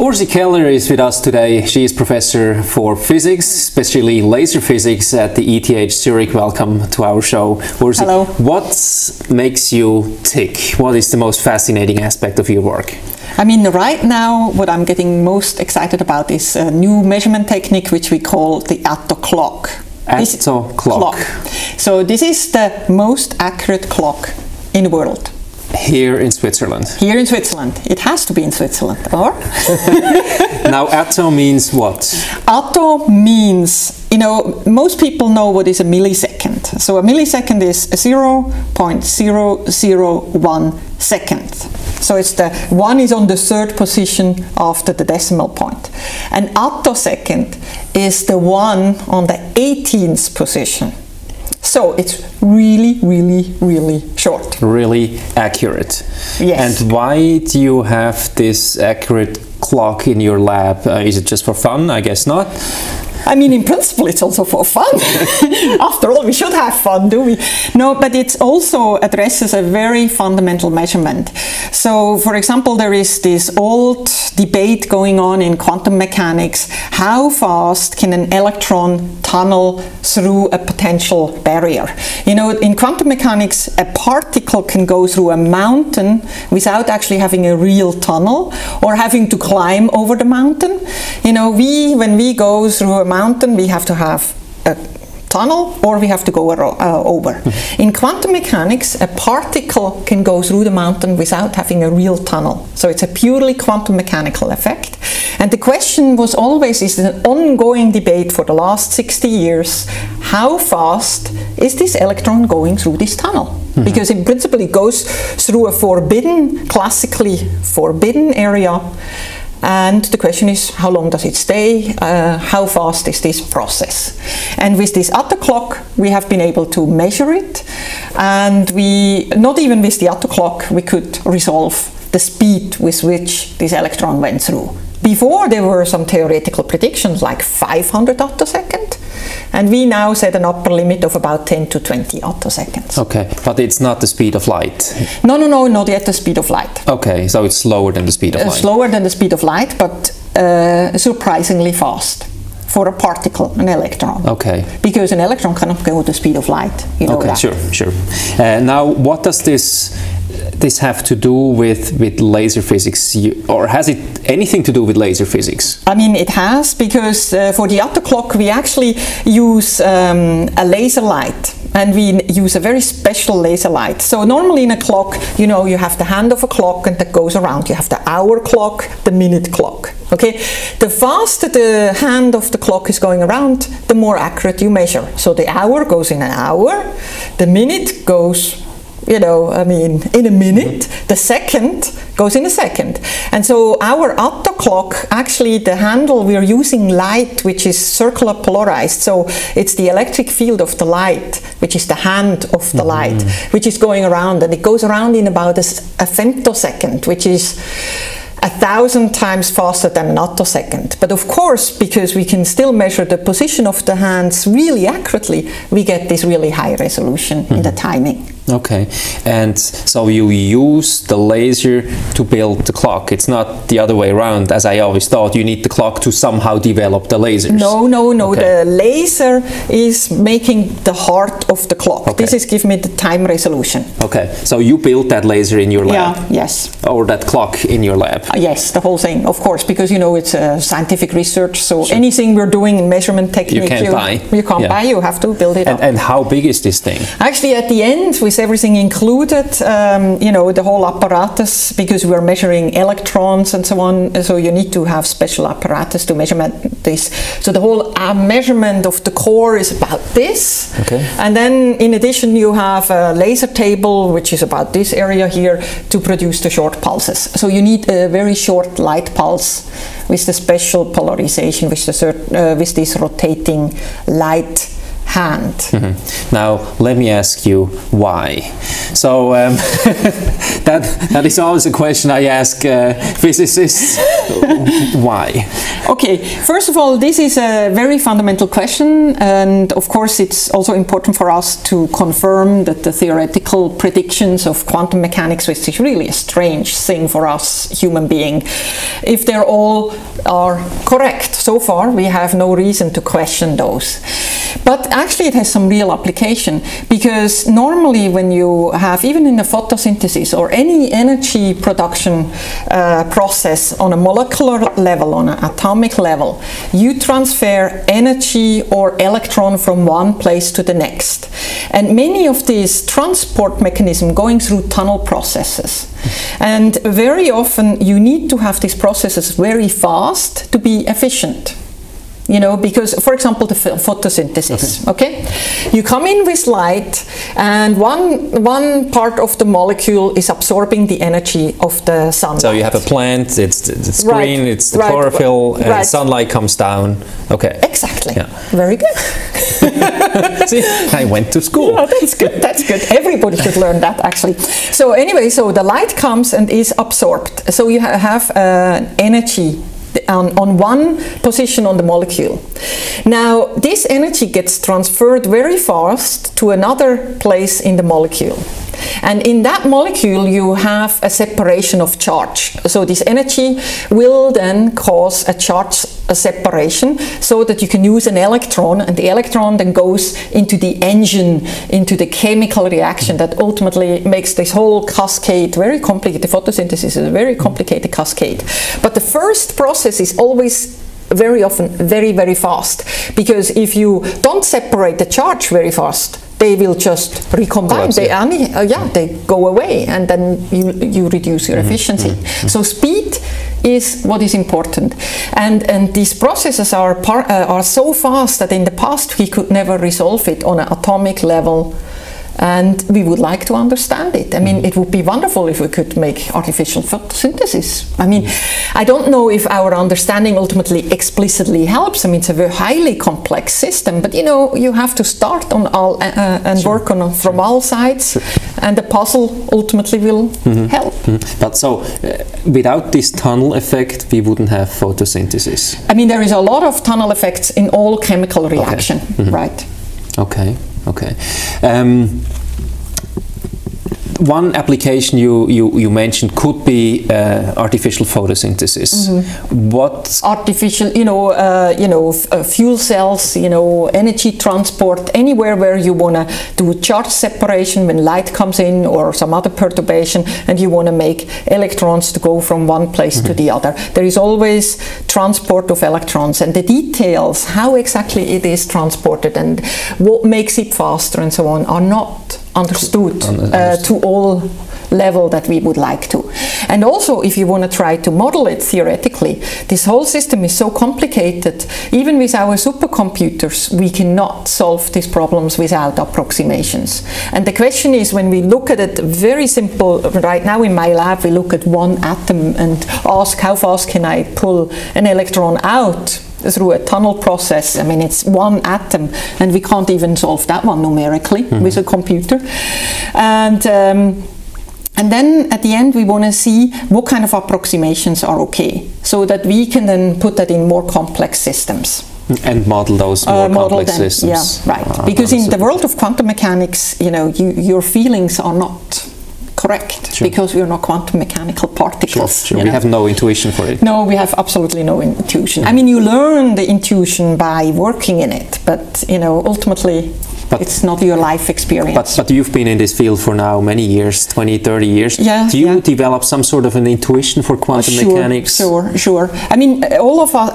Ursula Keller is with us today. She is professor for physics, especially laser physics at the ETH Zurich. Welcome to our show, Ursula. Hello. What makes you tick? What is the most fascinating aspect of your work? I mean, right now, what I'm getting most excited about is a new measurement technique which we call the attoclock. Attoclock. So this is the most accurate clock in the world. Here in Switzerland. Here in Switzerland. It has to be in Switzerland, or? Now, atto means what? Atto means, you know, most people know what is a millisecond. So a millisecond is 0.001 second. So it's the one is on the third position after the decimal point. An attosecond is the one on the 18th position. So it's really, really, really short. Really accurate. Yes. And why do you have this accurate clock in your lab? Is it just for fun? I guess not. I mean, in principle, it's also for fun. After all, we should have fun, do we? No, but it also addresses a very fundamental measurement. So, for example, there is this old debate going on in quantum mechanics. How fast can an electron tunnel through a potential barrier? You know, in quantum mechanics, a particle can go through a mountain without actually having a real tunnel or having to climb over the mountain. You know, when we go through a mountain, we have to have a tunnel or we have to go over. In quantum mechanics, a particle can go through the mountain without having a real tunnel. So it's a purely quantum mechanical effect. And the question was always, is an ongoing debate for the last 60 years, how fast is this electron going through this tunnel? Because in principle it goes through a classically forbidden area. And the question is, how long does it stay? How fast is this process? And with this attoclock, we have been able to measure it. And not even with the attoclock, we could resolve the speed with which this electron went through. Before, there were some theoretical predictions like 500 attosecond. And we now set an upper limit of about 10 to 20 attoseconds. Okay, but it's not the speed of light. No, not yet the speed of light. Okay, so it's slower than the speed of light. Slower than the speed of light, but surprisingly fast for a particle, an electron. Okay. Because an electron cannot go at the speed of light. You know that. Sure. Now, what does this have to do with laser physics, or has it anything to do with laser physics? I mean, it has, because for the attoclock we actually use a laser light, and we use a very special laser light. So normally in a clock, you know, you have the hand of a clock and that goes around. You have the hour clock, the minute clock. Okay, the faster the hand of the clock is going around, the more accurate you measure. So the hour goes in an hour, the minute goes, you know, I mean, in a minute, the second goes in a second. And so our attoclock, actually the handle, we're using light which is circular polarized. So it's the electric field of the light, which is the hand of the light, which is going around, and it goes around in about a femtosecond, which is 1,000 times faster than an attosecond. But of course, because we can still measure the position of the hands really accurately, we get this really high resolution in the timing. Okay, and so you use the laser to build the clock. It's not the other way around, as I always thought. You need the clock to somehow develop the lasers. No. Okay. The laser is making the heart of the clock. Okay. This is giving me the time resolution. Okay, so you built that laser in your lab? Yeah, yes. Or that clock in your lab? Yes, the whole thing, of course, because, you know, it's scientific research, so anything we're doing in measurement technique, you can't buy. You have to build it up. And how big is this thing? Actually, at the end, with everything included, you know, the whole apparatus, because we're measuring electrons and so on, so you need to have special apparatus to measure this. So the whole measurement of the core is about this. Okay. And then in addition you have a laser table, which is about this area here, to produce the short pulses. So you need a very short light pulse with the special polarization with this rotating light hand. Now, let me ask you why. So, that is always a question I ask physicists. Why? Okay, first of all, this is a very fundamental question, and of course it's also important for us to confirm that the theoretical predictions of quantum mechanics, which is really a strange thing for us human beings, if they're all are correct. So far we have no reason to question those. But actually it has some real application, because normally when you have, even in the photosynthesis or any energy production process on a molecular level, on an atomic level, you transfer energy or electron from one place to the next. And many of these transport mechanisms going through tunnel processes. And very often you need to have these processes very fast to be efficient. You know, because, for example, the photosynthesis, okay? You come in with light, and one part of the molecule is absorbing the energy of the sunlight. So you have a plant, it's green, it's the chlorophyll, and sunlight comes down. Okay. Exactly. Yeah. Very good. See, I went to school. Yeah, that's good, that's good. Everybody should learn that, actually. So anyway, so the light comes and is absorbed. So you have energy on one position on the molecule. Now this energy gets transferred very fast to another place in the molecule, and in that molecule you have a separation of charge. So this energy will then cause a charge separation, so that you can use an electron, and the electron then goes into the engine, into the chemical reaction that ultimately makes this whole cascade very complicated. Photosynthesis is a very complicated cascade. But the first process is always very often very, very fast, because if you don't separate the charge very fast, they will just recombine. They go away, and then you reduce your efficiency. So speed is what is important, and these processes are so fast that in the past we could never resolve it on an atomic level. And we would like to understand it. I mean, it would be wonderful if we could make artificial photosynthesis. I mean, I don't know if our understanding ultimately explicitly helps. I mean, it's a very highly complex system, but you know, you have to start on all and work on from all sides, and the puzzle ultimately will help. But so, without this tunnel effect, we wouldn't have photosynthesis. I mean, there is a lot of tunnel effects in all chemical reaction, right? Okay. Okay. One application you mentioned could be artificial photosynthesis. What artificial, fuel cells, energy transport, anywhere where you want to do charge separation when light comes in or some other perturbation, and you want to make electrons to go from one place to the other. There is always transport of electrons, and the details, how exactly it is transported and what makes it faster and so on, are not understood to all level that we would like to. And also, if you want to try to model it theoretically, this whole system is so complicated. Even with our supercomputers, we cannot solve these problems without approximations. And the question is, when we look at it very simple, right now in my lab we look at one atom and ask how fast can I pull an electron out through a tunnel process. I mean, it's one atom, and we can't even solve that one numerically with a computer. And then at the end we want to see what kind of approximations are okay, so that we can then put that in more complex systems. And model those more complex systems. Yeah, right. Because in the world of quantum mechanics, your feelings are not correct, because we are not quantum mechanical particles. We have no intuition for it. No, we have absolutely no intuition. I mean, you learn the intuition by working in it, but ultimately it's not your life experience. But you've been in this field for now many years, 20, 30 years. Yeah, do you develop some sort of an intuition for quantum mechanics? Sure. I mean, all of us,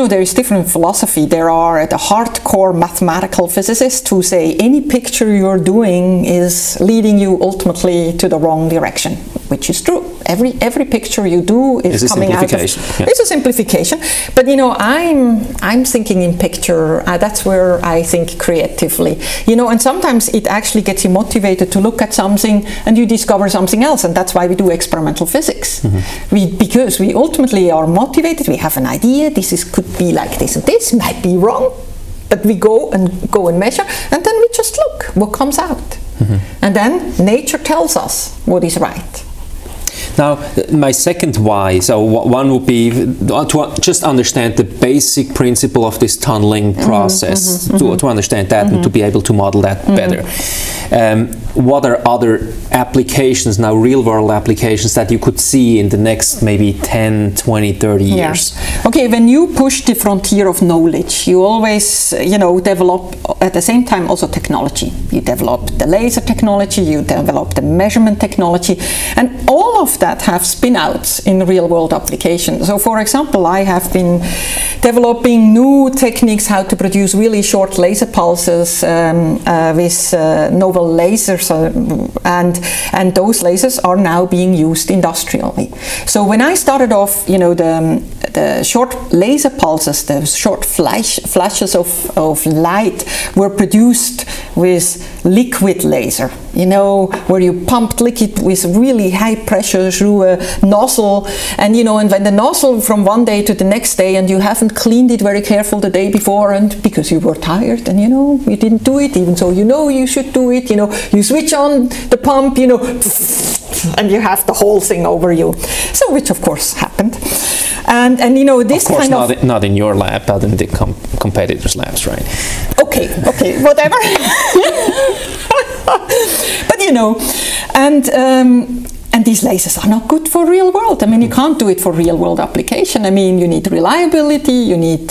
there is different philosophy. There are the hardcore mathematical physicists who say any picture you're doing is leading you ultimately to the wrong direction, which is true. Every picture you do is coming out of... It's a simplification. But I'm thinking in picture. That's where I think creatively. And sometimes it actually gets you motivated to look at something and you discover something else, and that's why we do experimental physics. Because we ultimately are motivated, we have an idea, could be like this and this, might be wrong, but we go and measure, and then we just look what comes out. And then nature tells us what is right. Now, my second why, so one would be to just understand the basic principle of this tunneling process, to understand that and to be able to model that better. What are other applications, now real-world applications, that you could see in the next maybe 10, 20, 30 years? Okay, when you push the frontier of knowledge, you always, develop at the same time also technology. You develop the laser technology, you develop the measurement technology, and all of that have spin-outs in real-world applications. So, for example, I have been developing new techniques how to produce really short laser pulses with novel lasers, and those lasers are now being used industrially. So when I started off, the short laser pulses, the short flashes of light were produced with liquid laser, where you pumped liquid with really high pressure through a nozzle, and when the nozzle from one day to the next day, and you haven't cleaned it very careful the day before, and because you were tired, and you didn't do it, even though you should do it, you switch on the pump, and you have the whole thing over you. So, which of course happened. And this of course kind of not in your lab, but in the competitors' labs, right? Okay, whatever. But and these lasers are not good for real world. I mean, you can't do it for real world application. I mean, you need reliability, you need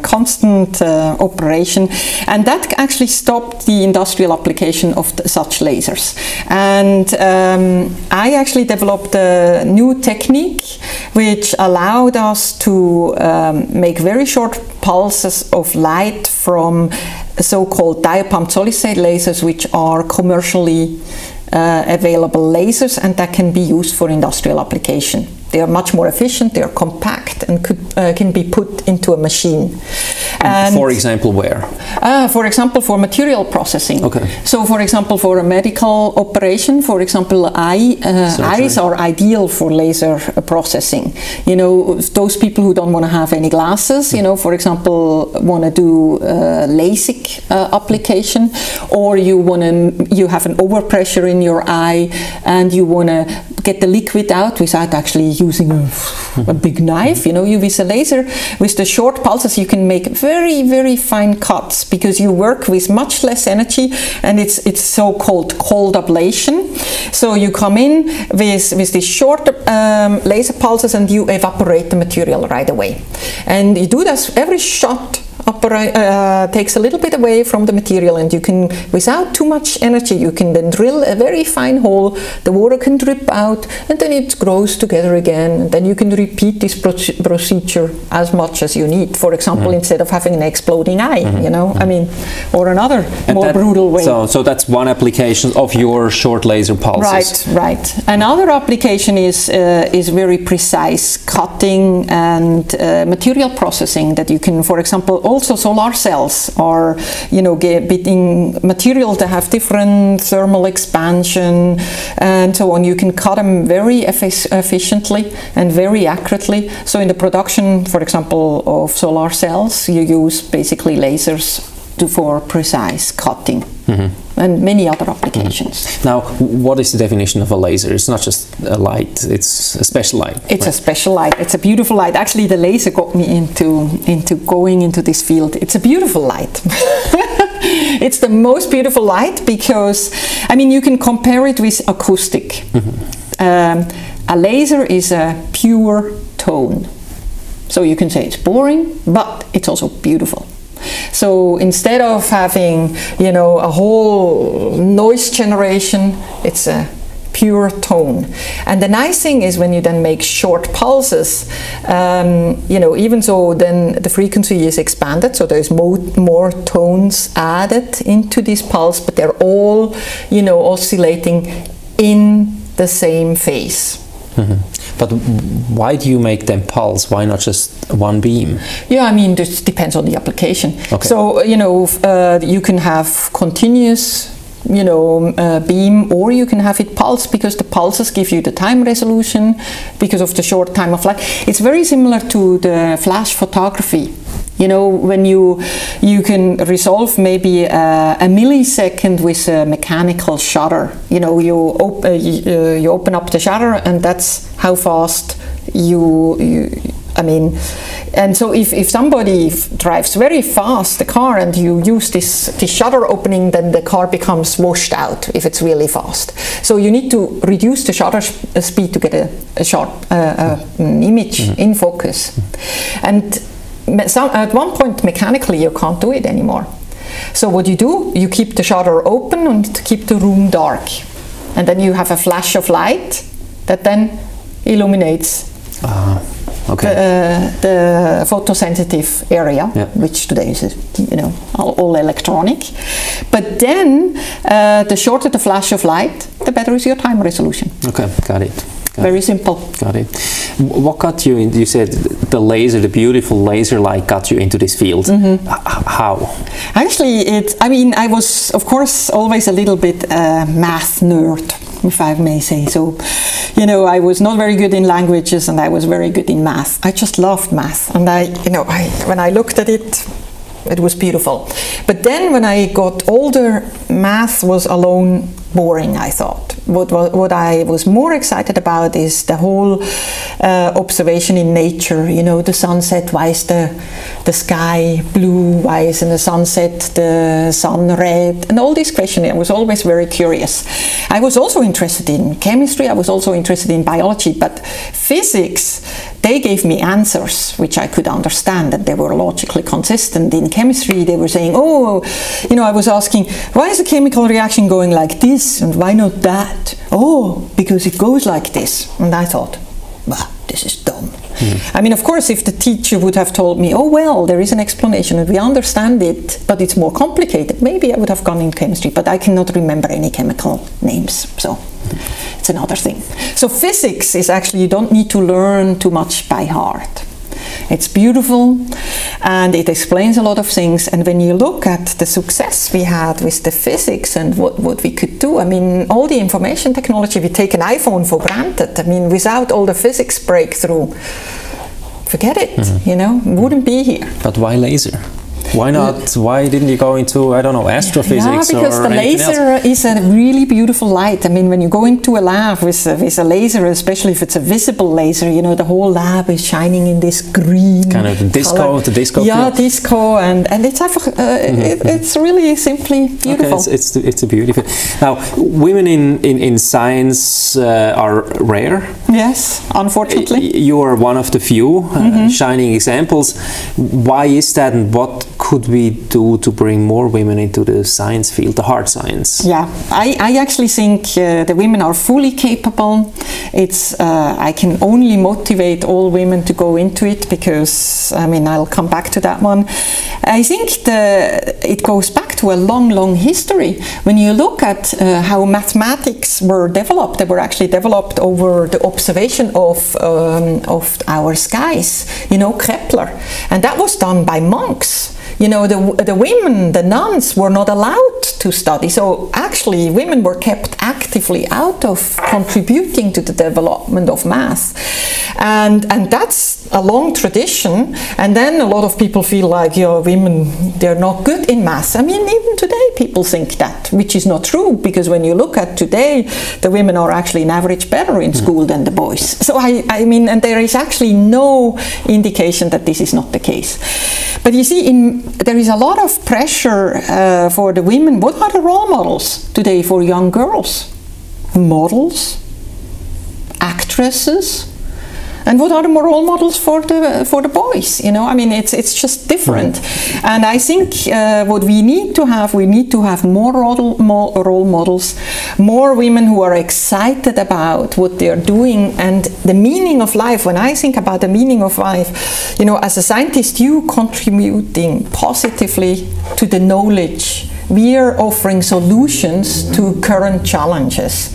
constant operation, and that actually stopped the industrial application of such lasers. And I actually developed a new technique which allowed us to make very short pulses of light from so-called diopumped solid-state lasers, which are commercially available lasers, and that can be used for industrial application. They are much more efficient, they are compact, and can be put into a machine. And for example, where? For example, for material processing. Okay. So, for example, for a medical operation, for example, eyes are ideal for laser processing. Those people who don't want to have any glasses, for example, want to do LASIK application, or you have an overpressure in your eye, and you want to get the liquid out without actually using a big knife. You with a laser, with the short pulses, you can make very, very fine cuts, because you work with much less energy, and it's so-called cold ablation. So you come in with these short laser pulses, and you evaporate the material right away. And you do this every shot. Takes a little bit away from the material, and you can, without too much energy, you can then drill a very fine hole, the water can drip out, and then it grows together again, and then you can repeat this procedure as much as you need. For example, instead of having an exploding eye, I mean, or another more brutal way. So that's one application of your short laser pulses. Right. Another application is very precise cutting and material processing, that you can, for example, also solar cells are, getting material that have different thermal expansion and so on. You can cut them very efficiently and very accurately. So in the production, for example, of solar cells, you use basically lasers for precise cutting. And many other applications. Now, what is the definition of a laser? It's not just a light, it's a special light. It's a special light. It's a beautiful light. Actually, the laser got me into going into this field. It's a beautiful light. It's the most beautiful light because, I mean, you can compare it with acoustic. A laser is a pure tone. So you can say it's boring, but it's also beautiful. So instead of having, a whole noise generation, it's a pure tone. And the nice thing is when you then make short pulses, even though then the frequency is expanded, so there's more tones added into this pulse, but they're all, oscillating in the same phase. But why do you make them pulse? Why not just one beam? Yeah, I mean, this depends on the application. Okay. So, you can have continuous, beam, or you can have it pulse, because the pulses give you the time resolution because of the short time of flight. It's very similar to the flash photography. When you you can resolve maybe a millisecond with a mechanical shutter. You know, you open up the shutter, and that's how fast I mean, and so if somebody drives very fast the car and you use this shutter opening, then the car becomes washed out if it's really fast. So you need to reduce the shutter speed to get a sharp image in focus. And at one point mechanically you can't do it anymore. So what you do, you keep the shutter open and keep the room dark. And then you have a flash of light that then illuminates the photosensitive area, which today is, you know, all electronic. But then the shorter the flash of light, the better is your time resolution. Okay, got it. Very simple. Got it. What got you in? You said the laser, the beautiful laser light, got you into this field. How? Actually, I mean, I was, of course, always a little bit math nerd, if I may say so. You know, I was not very good in languages, and I was very good in math. I just loved math, and when I looked at it, it was beautiful. But then when I got older, math was alone boring, I thought. What I was more excited about is the whole observation in nature. You know, the sunset, why is the sky blue, why is in the sunset the sun red, and all these questions. I was always very curious. I was also interested in chemistry, I was also interested in biology, but physics, they gave me answers which I could understand, and they were logically consistent. In chemistry, they were saying, oh, you know, I was asking, why is a chemical reaction going like this, and why not that? Oh, because it goes like this. And I thought, bah, this is dumb. I mean, of course, if the teacher would have told me, oh, well, there is an explanation and we understand it, but it's more complicated, maybe I would have gone in chemistry, but I cannot remember any chemical names, so it's another thing. So physics is actually, you don't need to learn too much by heart. It's beautiful and it explains a lot of things, and when you look at the success we had with the physics and what we could do, I mean, all the information technology, we take an iPhone for granted. I mean, without all the physics breakthrough, forget it, you know, wouldn't be here. But why laser? Why not? Why didn't you go into, I don't know, astrophysics? Yeah, because or the laser is a really beautiful light. I mean, when you go into a lab with a laser, especially if it's a visible laser, you know, the whole lab is shining in this green kind of disco, the disco. Yeah, field. Disco, and it's really simply beautiful. Okay, it's a beautiful. Now, women in science are rare. Yes, unfortunately. You are one of the few shining examples. Why is that, and what could we do to bring more women into the science field, the hard science? Yeah, I actually think the women are fully capable. It's I can only motivate all women to go into it, because I mean, I'll come back to that one. I think it goes back to a long history. When you look at how mathematics were developed, they were actually developed over the observation of our skies, you know, Kepler, and that was done by monks. You know, the women, the nuns, were not allowed to study. So actually, women were kept actively out of contributing to the development of math. And that's a long tradition. And then a lot of people feel like, you know, women, they're not good in math. I mean, even today people think that, which is not true, because when you look at today, the women are actually on average better in school than the boys. So I mean, and there is actually no indication that this is not the case. But you see, there is a lot of pressure for the women. What are the role models today for young girls? Models, actresses, and what are the role models for the boys? You know, I mean, it's just different. And I think what we need to have more role models, more women who are excited about what they are doing and the meaning of life. When I think about the meaning of life, you know, as a scientist, you contributing positively to the knowledge. We are offering solutions to current challenges,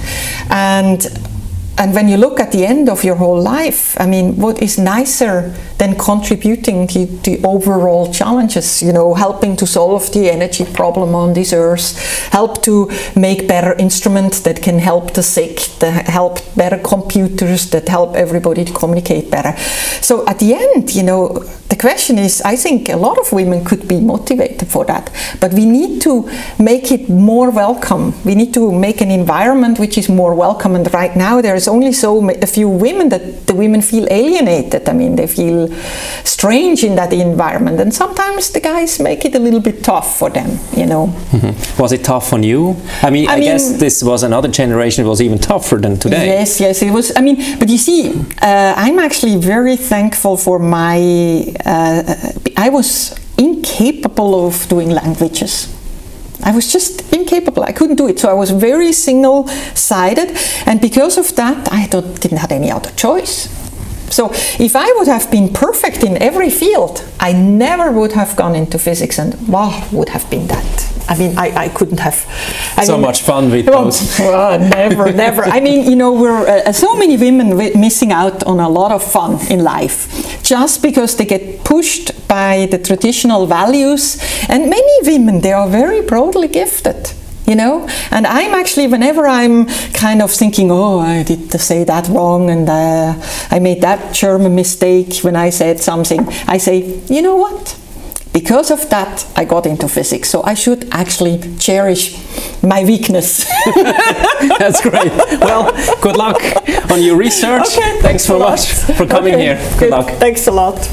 and when you look at the end of your whole life, I mean, what is nicer then contributing to the overall challenges, you know, helping to solve the energy problem on this earth, help to make better instruments that can help the sick, that help better computers, that help everybody to communicate better. So at the end, you know, the question is, I think a lot of women could be motivated for that, but we need to make it more welcome. We need to make an environment which is more welcome, and right now there is only a few women that the women feel alienated. I mean, they feel strange in that environment, and sometimes the guys make it a little bit tough for them, you know. Mm-hmm. Was it tough on you? I mean, I guess this was another generation, it was even tougher than today. Yes, it was. I mean, but you see, I'm actually very thankful for my, I was incapable of doing languages. I was just incapable. I couldn't do it. So I was very single-sided, and because of that, I didn't have any other choice. So if I would have been perfect in every field, I never would have gone into physics, and what would have been that? I mean, I couldn't have. So much fun with those. Never. I mean, you know, we're so many women missing out on a lot of fun in life just because they get pushed by the traditional values. And many women, they are very broadly gifted, you know. And I'm actually, whenever I'm kind of thinking, oh, I did say that wrong, and I made that German mistake when I said something, I say, you know what? Because of that, I got into physics, so I should actually cherish my weakness. That's great. Well, good luck on your research. Okay, thanks so much for coming here. Good luck. Thanks a lot.